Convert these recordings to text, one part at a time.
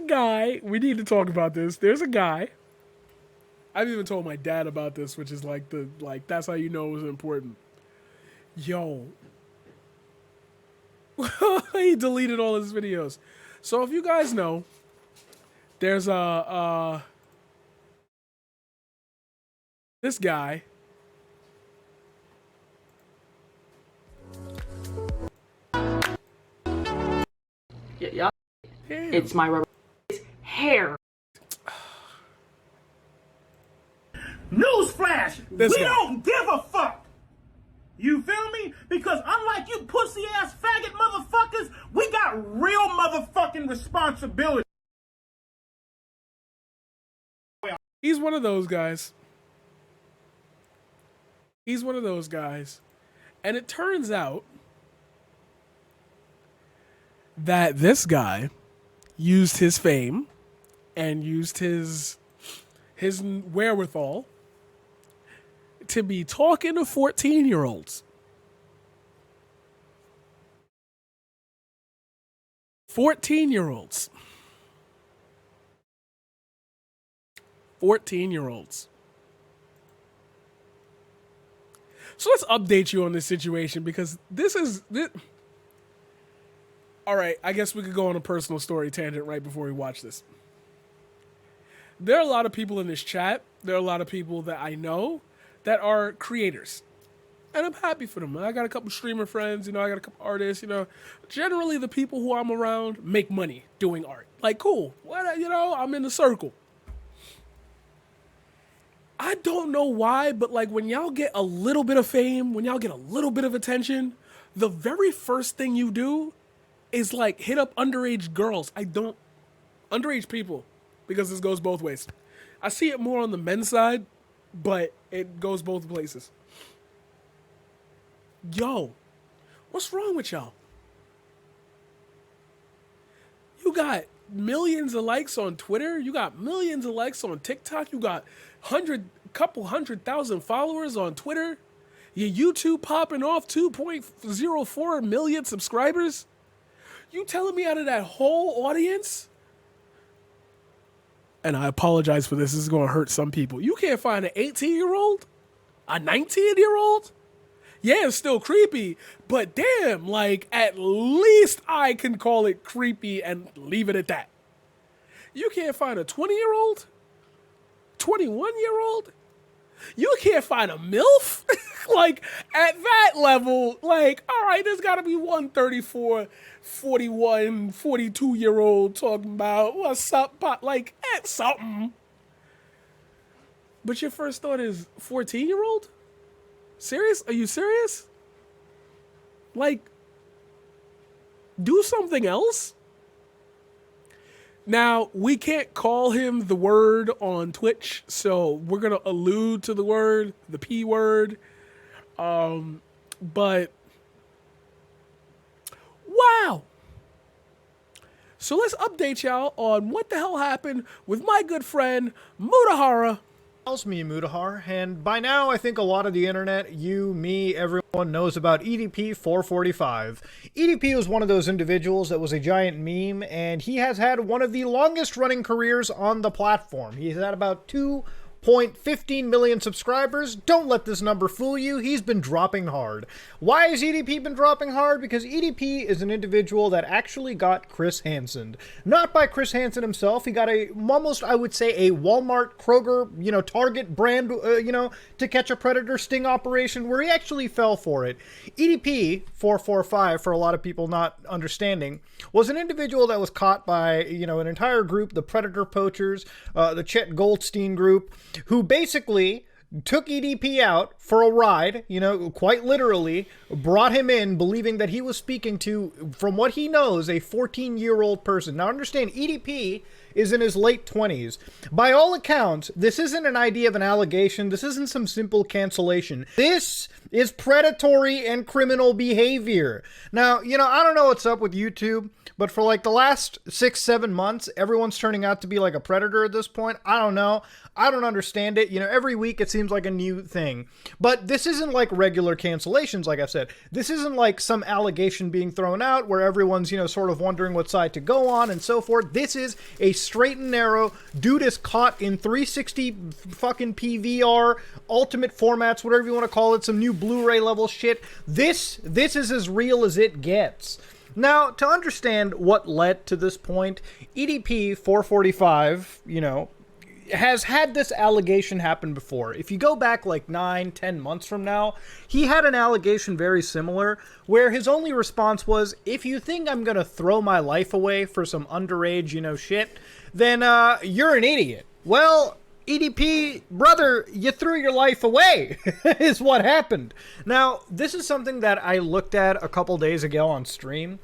guy. We need to talk about this. There's a guy. I've even told my dad about this, which is like that's how you know it was important. Yo. He deleted all his videos. So if you guys know, there's this guy. Yeah. Damn. It's my rubber hair. Newsflash! This We guy. don't give a fuck! You feel me? Because unlike you pussy ass faggot motherfuckers, we got real motherfucking responsibility. He's one of those guys. He's one of those guys. And it turns out that this guy used his fame and used his wherewithal to be talking to 14-year-olds. 14-year-olds. 14-year-olds. So let's update you on this situation because this. All right, I guess we could go on a personal story tangent right before we watch this. There are a lot of people in this chat. There are a lot of people that I know that are creators. And I'm happy for them. I got a couple streamer friends, I got a couple artists, Generally, the people who I'm around make money doing art. Like, cool. I'm in the circle. I don't know why, but like when y'all get a little bit of fame, when y'all get a little bit of attention, the very first thing you do is like hit up underage girls. Underage people, because this goes both ways. I see it more on the men's side, but it goes both places. Yo, what's wrong with y'all? You got millions of likes on Twitter. You got millions of likes on TikTok. You got couple 100,000 followers on Twitter. Your YouTube popping off 2.04 million subscribers. You telling me out of that whole audience? And I apologize for this. This is going to hurt some people. You can't find an 18-year-old? A 19-year-old? Yeah, it's still creepy, but damn, like, at least I can call it creepy and leave it at that. You can't find a 20-year-old? 21-year-old? You can't find a MILF? Like, at that level, like, all right, there's got to be one 34, 41, 42-year-old talking about what's up, pop, like, at something. But your first thought is 14-year-old? Serious? Are you serious? Like, do something else? Now, we can't call him the word on Twitch, so we're going to allude to the word, the P word. But, wow. So let's update y'all on what the hell happened with my good friend, Mutahara. Me, Mutahar, and by now I think a lot of the internet, you, me, everyone knows about EDP445. EDP was one of those individuals that was a giant meme, and he has had one of the longest running careers on the platform. He's had about 2.15 million subscribers. Don't let this number fool you. He's been dropping hard. Why has EDP been dropping hard? Because EDP is an individual that actually got Chris Hansen. Not by Chris Hansen himself. He got almost, I would say, a Walmart, Kroger, Target brand, to catch a predator sting operation where he actually fell for it. EDP445, for a lot of people not understanding, was an individual that was caught by, an entire group, the Predator Poachers, the Chet Goldstein group, who basically took EDP out for a ride, quite literally, brought him in believing that he was speaking to, from what he knows, a 14-year-old person. Now understand, EDP is in his late 20s. By all accounts, this isn't an idea of an allegation. This isn't some simple cancellation. This is predatory and criminal behavior. Now, I don't know what's up with YouTube, but for like the last 6-7 months, everyone's turning out to be like a predator at this point. I don't know. I don't understand it. Every week it seems seems like a new thing. But this isn't like regular cancellations, like I've said. This isn't like some allegation being thrown out where everyone's, sort of wondering what side to go on and so forth. This is a straight and narrow, dude is caught in 360 fucking PVR, ultimate formats, whatever you want to call it, some new Blu-ray level shit. This is as real as it gets. Now, to understand what led to this point, EDP445, has had this allegation happen before. If you go back like 9-10 months from now, he had an allegation very similar where his only response was, if you think I'm gonna throw my life away for some underage, shit, then you're an idiot. Well, EDP, brother, you threw your life away, is what happened. Now, this is something that I looked at a couple days ago on stream.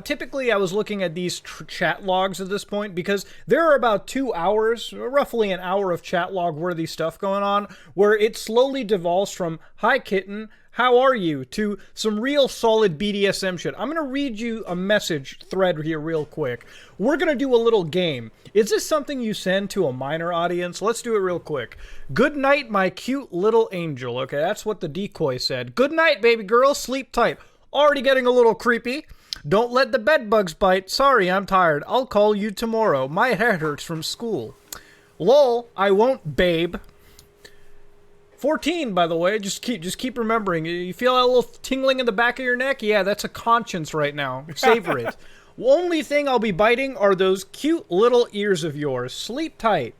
Typically, I was looking at these chat logs at this point because there are about 2 hours, roughly an hour of chat log worthy stuff going on, where it slowly devolves from, hi kitten, how are you, to some real solid BDSM shit. I'm going to read you a message thread here real quick. We're going to do a little game. Is this something you send to a minor audience? Let's do it real quick. Good night, my cute little angel. Okay, that's what the decoy said. Good night, baby girl. Sleep tight. Already getting a little creepy. Don't let the bed bugs bite. Sorry, I'm tired. I'll call you tomorrow. My head hurts from school. Lol, I won't, babe. 14, by the way. Just keep remembering. You feel that little tingling in the back of your neck? Yeah, that's a conscience right now. Savor it. Only thing I'll be biting are those cute little ears of yours. Sleep tight.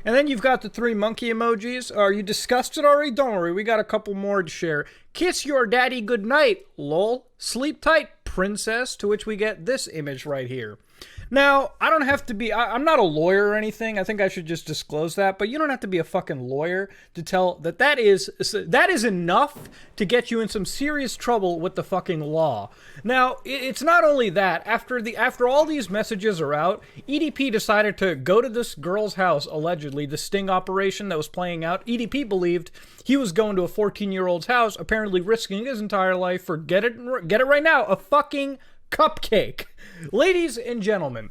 And then you've got the 3 monkey emojis. Are you disgusted already? Don't worry, we got a couple more to share. Kiss your daddy goodnight, lol. Sleep tight, princess. To which we get this image right here. Now, I don't have to be, I'm not a lawyer or anything. I think I should just disclose that. But you don't have to be a fucking lawyer to tell that is enough to get you in some serious trouble with the fucking law. Now, it's not only that. After all these messages are out, EDP decided to go to this girl's house, allegedly, the sting operation that was playing out. EDP believed he was going to a 14-year-old's house, apparently risking his entire life for, get it right now, a fucking cupcake. Ladies and gentlemen,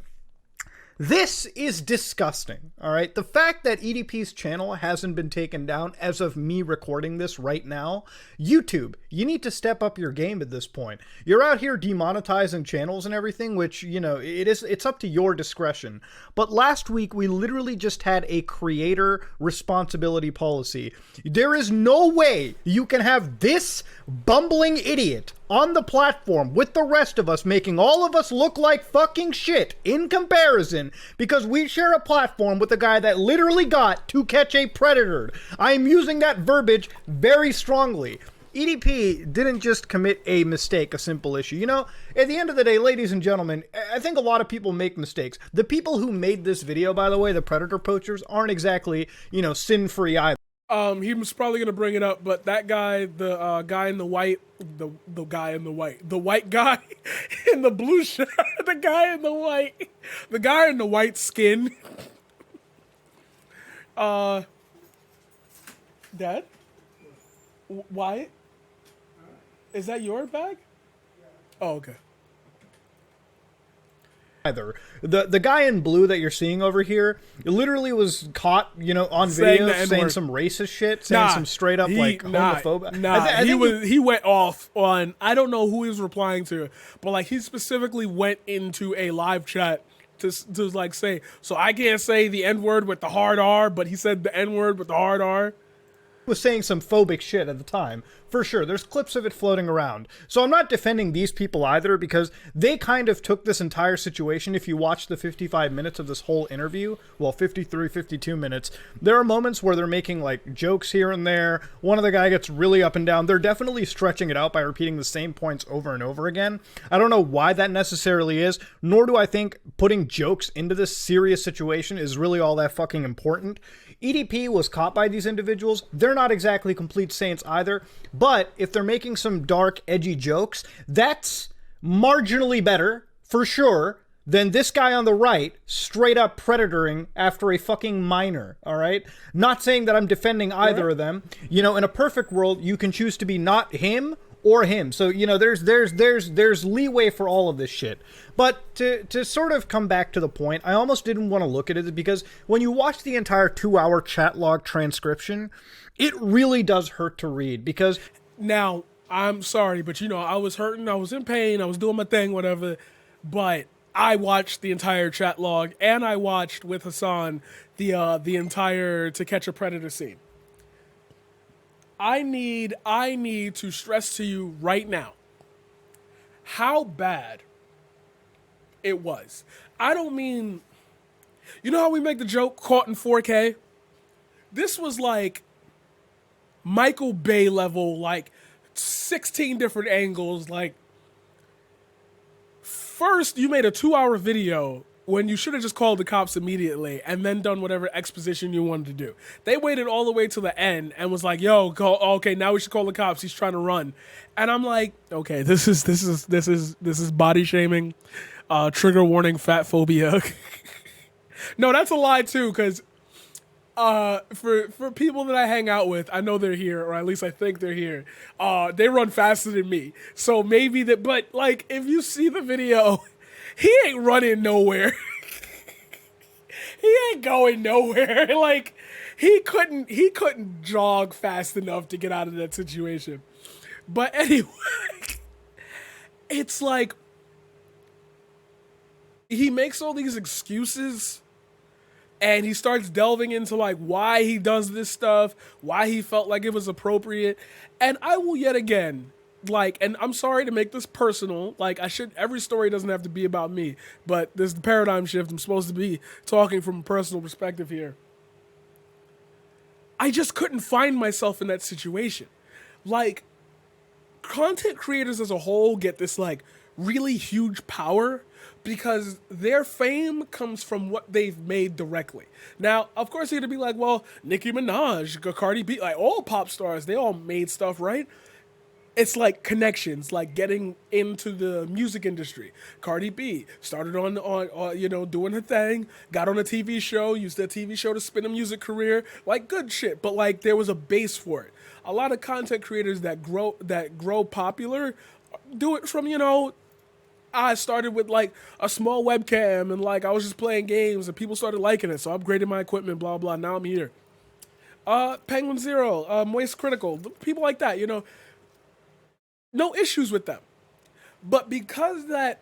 this is disgusting, all right? The fact that EDP's channel hasn't been taken down as of me recording this right now, YouTube, you need to step up your game at this point. You're out here demonetizing channels and everything, which, it's up to your discretion. But last week, we literally just had a creator responsibility policy. There is no way you can have this bumbling idiot on the platform with the rest of us, making all of us look like fucking shit in comparison because we share a platform with a guy that literally got to catch a predator. I am using that verbiage very strongly. EDP didn't just commit a mistake, a simple issue. At the end of the day, ladies and gentlemen, I think a lot of people make mistakes. The people who made this video, by the way, the predator poachers, aren't exactly, sin-free either. He was probably gonna bring it up, but that guy, the guy in the white, the white guy in the blue shirt, the guy in the white skin. Dad, Wyatt, is that your bag? Oh, okay. Either. The guy in blue that you're seeing over here literally was caught, on video saying some racist shit, saying some straight up homophobic. He went off on, I don't know who he was replying to, but he specifically went into a live chat to say, so I can't say the N-word with the hard R, but he said the N-word with the hard R. Was saying some phobic shit at the time, for sure. There's clips of it floating around. So I'm not defending these people either because they kind of took this entire situation. If you watch the 55 minutes of this whole interview, well, 53, 52 minutes, there are moments where they're making jokes here and there. One of the guy gets really up and down. They're definitely stretching it out by repeating the same points over and over again. I don't know why that necessarily is, nor do I think putting jokes into this serious situation is really all that fucking important. EDP was caught by these individuals. They're not exactly complete saints either, but if they're making some dark, edgy jokes, that's marginally better, for sure, than this guy on the right straight up predatoring after a fucking minor, all right? Not saying that I'm defending either of them. In a perfect world, you can choose to be not him or him. So, you know, there's leeway for all of this shit. But to sort of come back to the point, I almost didn't want to look at it because when you watch the entire 2-hour chat log transcription, it really does hurt to read because... Now, I'm sorry, but you know, I was hurting, I was in pain, I was doing my thing, whatever, but I watched the entire chat log and I watched with Hassan the entire To Catch a Predator scene. I need to stress to you right now how bad it was. I don't mean, you know how we make the joke caught in 4K? This was like Michael Bay level, like 16 different angles. Like, first you made a 2-hour video when you should have just called the cops immediately and then done whatever exposition you wanted to do. They waited all the way to the end and was like, yo, okay, now we should call the cops. He's trying to run. And I'm like, okay, this is body shaming, trigger warning, fat phobia. No, that's a lie too, because for people that I hang out with, I know they're here, or at least I think they're here. They run faster than me. So maybe that, but like, if you see the video, he ain't running nowhere. He ain't going nowhere. Like, he couldn't jog fast enough to get out of that situation. But anyway, it's like, he makes all these excuses and he starts delving into like why he does this stuff, why he felt like it was appropriate. And I will yet again, like, and I'm sorry to make this personal, like every story doesn't have to be about me, but there's the paradigm shift. I'm supposed to be talking from a personal perspective here. I just couldn't find myself in that situation. Like, content creators as a whole get this like really huge power because their fame comes from what they've made directly. Now, of course, you're gonna be like, well, Nicki Minaj, Cardi B, like all pop stars, they all made stuff, right? It's like connections, like getting into the music industry. Cardi B started on you know, doing her thing, got on a TV show, used that TV show to spin a music career, like good shit. But like there was a base for it. A lot of content creators that grow popular do it from, you know, I started with like a small webcam and like I was just playing games and people started liking it, so I upgraded my equipment, blah blah. Now I'm here. Penguin Zero, Moist Critical, people like that, you know. No issues with them. But because that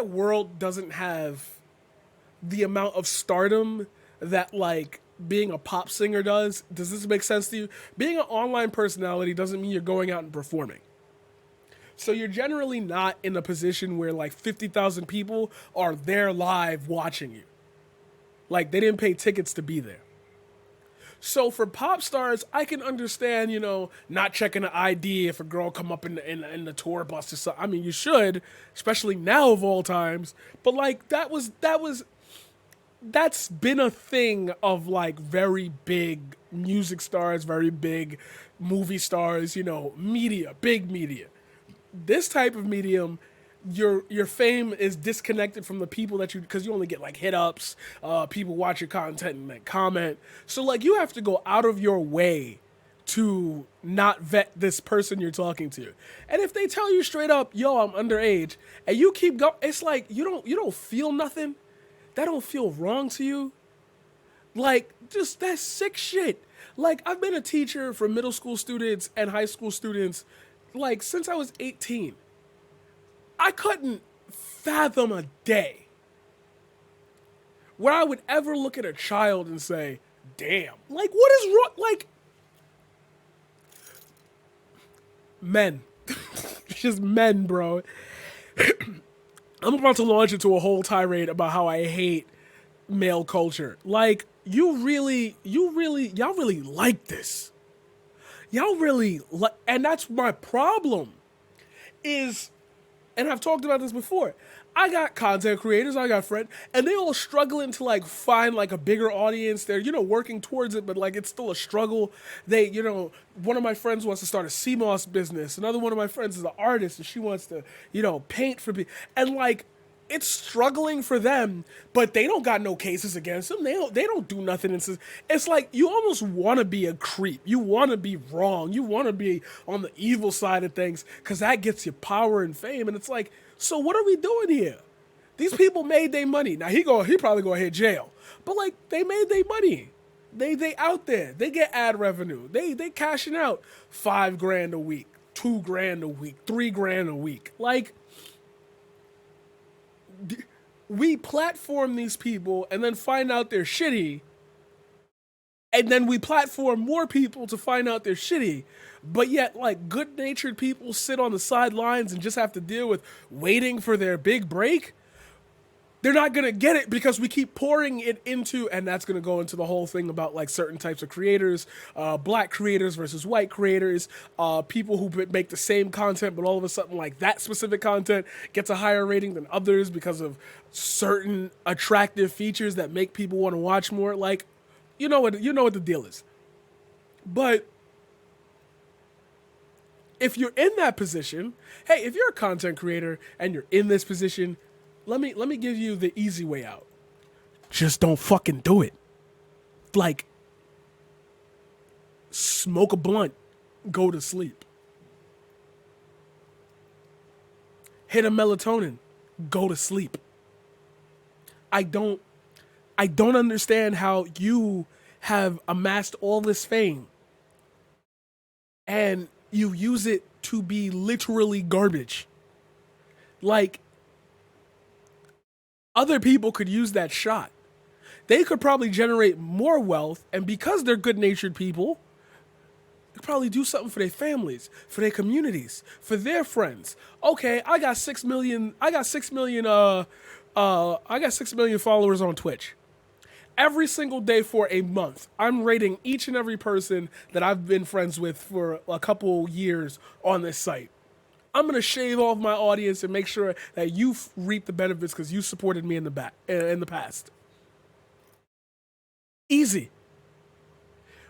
world doesn't have the amount of stardom that like being a pop singer does this make sense to you? Being an online personality doesn't mean you're going out and performing. So you're generally not in a position where like 50,000 people are there live watching you. Like they didn't pay tickets to be there. So for pop stars, I can understand, you know, not checking an ID if a girl come up in the tour bus or something. I mean, you should, especially now of all times. But like that's been a thing of like very big music stars, very big movie stars, you know, media, big media. This type of medium, your fame is disconnected from the people that because you only get like hit ups, people watch your content and like comment. So like you have to go out of your way to not vet this person you're talking to. And if they tell you straight up, yo, I'm underage, and you keep going, it's like you don't feel nothing. That don't feel wrong to you. Like, just that's sick shit. Like, I've been a teacher for middle school students and high school students like since I was 18. I couldn't fathom a day where I would ever look at a child and say, damn, like what is wrong? Like, men. It's just men, bro. I'm about to launch into a whole tirade about how I hate male culture. Like, y'all really like this. Y'all really like, and that's my problem is, and I've talked about this before, I got content creators, I got friends, and they all struggling to like find like a bigger audience. They're, you know, working towards it, but like it's still a struggle. They, you know, one of my friends wants to start a CMOS business. Another one of my friends is an artist and she wants to, you know, paint for people. And like, it's struggling for them, but they don't got no cases against them. They don't do nothing. It's like you almost want to be a creep. You want to be wrong. You want to be on the evil side of things because that gets you power and fame. And it's like, so what are we doing here? These people made their money. Now he probably gonna hit jail, but like they made their money. They out there. They get ad revenue. They cashing out $5,000 a week, $2,000 a week, $3,000 a week. Like, we platform these people and then find out they're shitty, and then we platform more people to find out they're shitty, but yet like good-natured people sit on the sidelines and just have to deal with waiting for their big break. They're not going to get it because we keep pouring it into, and that's going to go into the whole thing about like certain types of creators, black creators versus white creators, people who make the same content, but all of a sudden like that specific content gets a higher rating than others because of certain attractive features that make people want to watch more. Like, you know what the deal is. But if you're in that position, hey, if you're a content creator and you're in this position, let me give you the easy way out. Just don't fucking do it. Like, smoke a blunt, go to sleep. Hit a melatonin, go to sleep. I don't understand how you have amassed all this fame and you use it to be literally garbage. Like, other people could use that shot. They could probably generate more wealth, and because they're good-natured people, they could probably do something for their families, for their communities, for their friends. Okay, I got 6 million followers on Twitch. Every single day for a month, I'm rating each and every person that I've been friends with for a couple years on this site. I'm going to shave off my audience and make sure that you reap the benefits because you supported me in the past. Easy.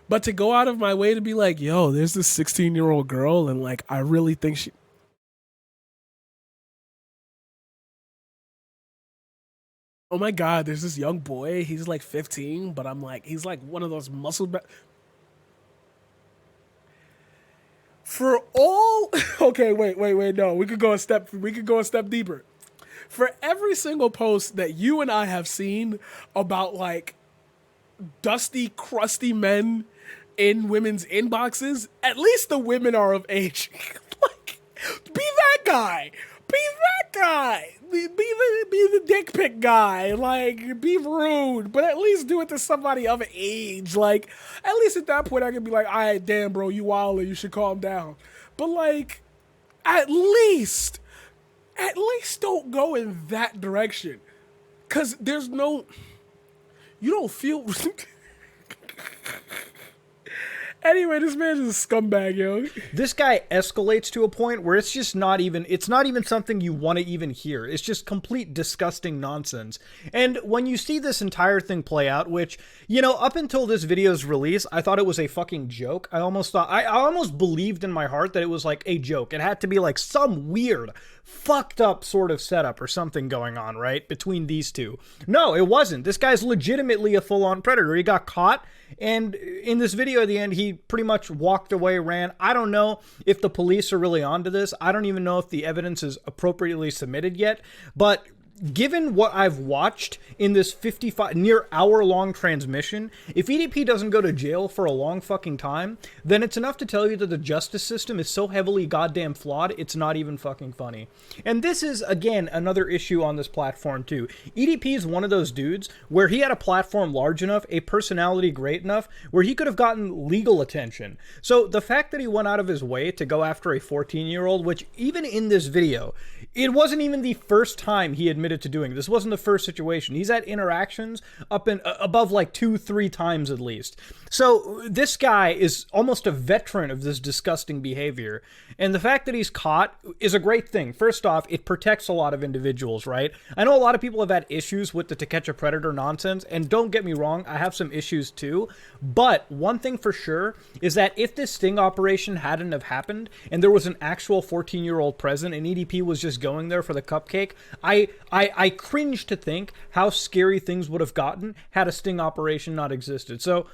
But to go out of my way to be like, yo, there's this 16-year-old girl and like, I really think she... Oh my God, there's this young boy. He's like 15, but I'm like, he's like one of those For all, okay, wait, no, we could go a step deeper. For every single post that you and I have seen about like dusty, crusty men in women's inboxes, at least the women are of age. Like, be that guy. Be the dick pic guy. Like, be rude, but at least do it to somebody of age. Like, at least at that point I can be like, all right, damn, bro, you wildin', you should calm down. But like, at least don't go in that direction. Cause there's no, you don't feel... Anyway, this man is a scumbag, yo. This guy escalates to a point where it's just not even something you want to even hear. It's just complete disgusting nonsense. And when you see this entire thing play out, which, you know, up until this video's release, I thought it was a fucking joke. I almost believed in my heart that it was like a joke. It had to be like some weird, fucked up sort of setup or something going on, right? Between these two. No, it wasn't. This guy's legitimately a full-on predator. He got caught, and in this video at the end, he pretty much walked away, ran. I don't know if the police are really onto this. I don't even know if the evidence is appropriately submitted yet, but given what I've watched in this 55 near hour-long transmission, if EDP doesn't go to jail for a long fucking time, then it's enough to tell you that the justice system is so heavily goddamn flawed, it's not even fucking funny. And this is, again, another issue on this platform, too. EDP is one of those dudes where he had a platform large enough, a personality great enough, where he could have gotten legal attention. So the fact that he went out of his way to go after a 14-year-old, which even in this video, it wasn't even the first time he admitted to doing this. Wasn't the first situation. He's had interactions up in above like 2-3 times at least. So this guy is almost a veteran of this disgusting behavior. And the fact that he's caught is a great thing. First off, it protects a lot of individuals, right? I know a lot of people have had issues with the To Catch a Predator nonsense, and don't get me wrong, I have some issues too. But one thing for sure is that if this sting operation hadn't have happened and there was an actual 14-year-old present and EDP was just going there for the cupcake, I I cringe to think how scary things would have gotten had a sting operation not existed. So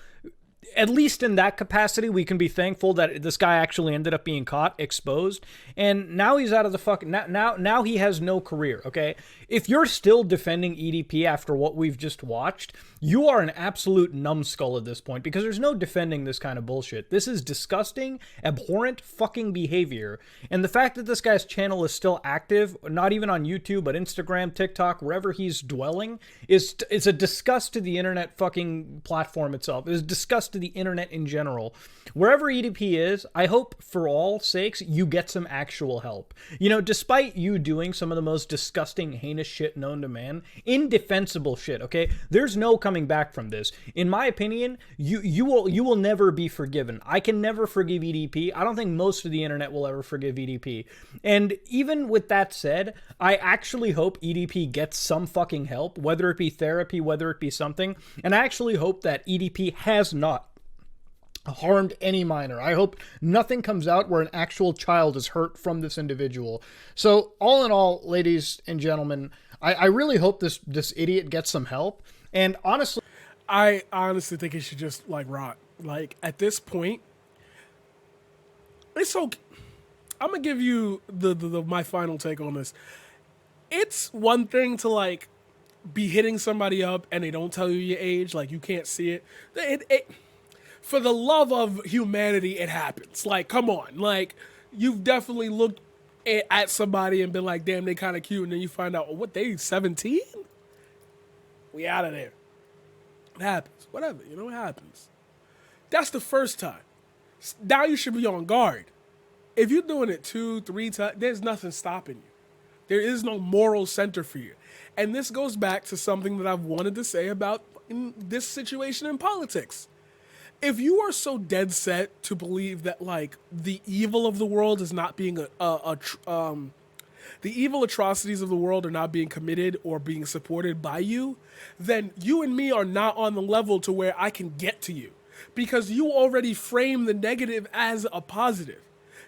at least in that capacity, we can be thankful that this guy actually ended up being caught, exposed, and now he's out of the fucking... Now he has no career, okay? If you're still defending EDP after what we've just watched, you are an absolute numbskull at this point, because there's no defending this kind of bullshit. This is disgusting, abhorrent fucking behavior, and the fact that this guy's channel is still active, not even on YouTube, but Instagram, TikTok, wherever he's dwelling, is a disgust to the internet fucking platform itself. It is disgust to the internet in general. Wherever EDP is, I hope for all sakes you get some actual help. You know, despite you doing some of the most disgusting, heinous shit known to man, indefensible shit, okay? There's no coming back from this. In my opinion, you will never be forgiven. I can never forgive EDP. I don't think most of the internet will ever forgive EDP. And even with that said, I actually hope EDP gets some fucking help, whether it be therapy, whether it be something, and I actually hope that EDP has not harmed any minor. I hope nothing comes out where an actual child is hurt from this individual. So all in all, ladies and gentlemen, I really hope this idiot gets some help. And honestly, I honestly think he should just like rot. Like at this point, it's okay. I'm gonna give you the my final take on this. It's one thing to like be hitting somebody up and they don't tell you your age, like you can't see it. For the love of humanity, it happens. Like, come on. Like, you've definitely looked at somebody and been like, damn, they kind of cute. And then you find out, oh, what, they 17? We out of there. It happens. Whatever. You know, it happens. That's the first time. Now you should be on guard. If you're doing it 2, 3 times, there's nothing stopping you. There is no moral center for you. And this goes back to something that I've wanted to say about this situation in politics. If you are so dead set to believe that like the evil of the world is not being the evil atrocities of the world are not being committed or being supported by you, then you and me are not on the level to where I can get to you, because you already frame the negative as a positive.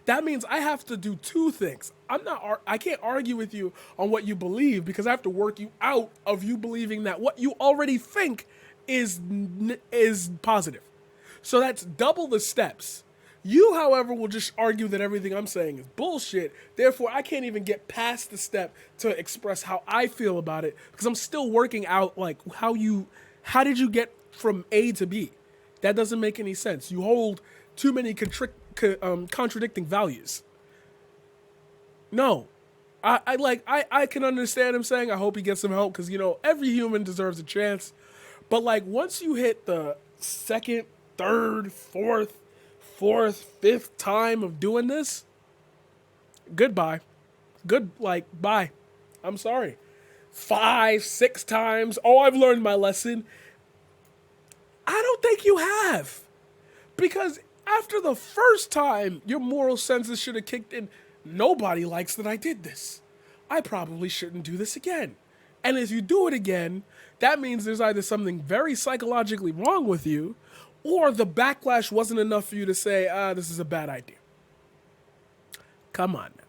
That means I have to do 2 things. I can't argue with you on what you believe, because I have to work you out of you believing that what you already think is positive. So that's double the steps. You, however, will just argue that everything I'm saying is bullshit. Therefore, I can't even get past the step to express how I feel about it, because I'm still working out like how did you get from A to B? That doesn't make any sense. You hold too many contradicting values. No. I can understand him saying I hope he gets some help, because, you know, every human deserves a chance. But like once you hit the second, third, fourth, fifth time of doing this, goodbye. Bye. I'm sorry. 5, 6 times. Oh, I've learned my lesson. I don't think you have. Because after the first time, your moral senses should have kicked in. Nobody likes that I did this. I probably shouldn't do this again. And if you do it again, that means there's either something very psychologically wrong with you, or the backlash wasn't enough for you to say, this is a bad idea. Come on now.